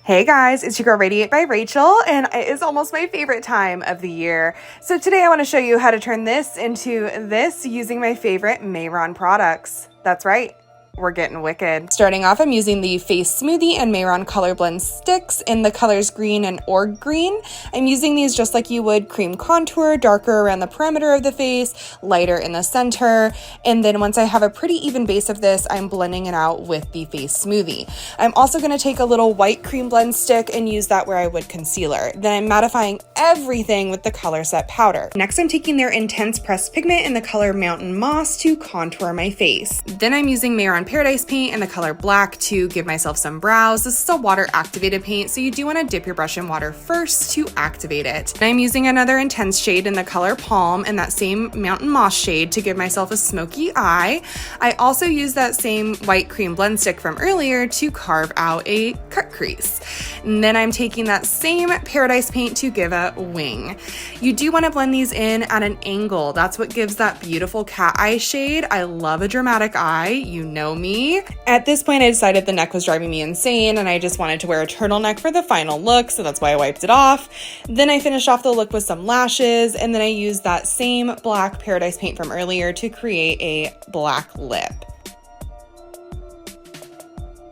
Hey guys, it's your girl Radiate by Rachel, and it is almost my favorite time of the year. So today I want to show you how to turn this into this using my favorite Mehron products. That's right. We're getting wicked. Starting off, I'm using the Face Smoothie and Mehron ColorBlend sticks in the colors Green and Ogre Green. I'm using these just like you would cream contour, darker around the perimeter of the face, lighter in the center. And then once I have a pretty even base of this, I'm blending it out with the Face Smoothie. I'm also going to take a little white CreamBlend stick and use that where I would concealer. Then I'm mattifying everything with the ColorSet Powder. Next, I'm taking their Intense Pressed Pigment in the color Mountain Moss to contour my face. Then I'm using Mehron Paradise paint in the color Black to give myself some brows. This is a water activated paint, so you do want to dip your brush in water first to activate it. And I'm using another intense shade in the color Palm and that same Mountain Moss shade to give myself a smoky eye. I also use that same white CreamBlend stick from earlier to carve out a cut crease. And then I'm taking that same Paradise paint to give a wing. You do want to blend these in at an angle. That's what gives that beautiful cat eye shade. I love a dramatic eye. You know me. At this point, I decided the neck was driving me insane and I just wanted to wear a turtleneck for the final look, so that's why I wiped it off. Then I finished off the look with some lashes, and then I used that same black Paradise paint from earlier to create a black lip.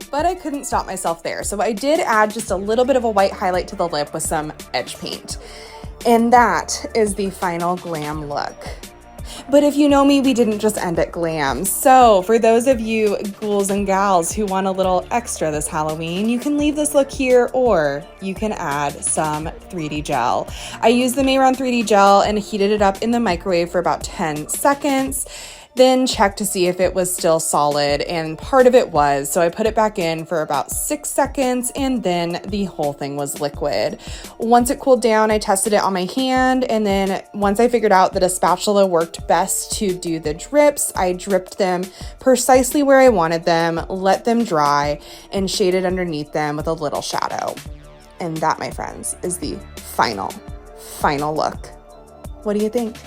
But I couldn't stop myself there, so I did add just a little bit of a white highlight to the lip with some edge paint. And that is the final glam look. But if you know me, we didn't just end at glam. So for those of you ghouls and gals who want a little extra this Halloween, you can leave this look here or you can add some 3D gel. I used the Mehron 3D gel and heated it up in the microwave for about 10 seconds. Then checked to see if it was still solid, and part of it was, so I put it back in for about 6 seconds and then the whole thing was liquid. Once it cooled down, I tested it on my hand, and then once I figured out that a spatula worked best to do the drips, I dripped them precisely where I wanted them, let them dry, and shaded underneath them with a little shadow. And that, my friends, is the final look. What do you think?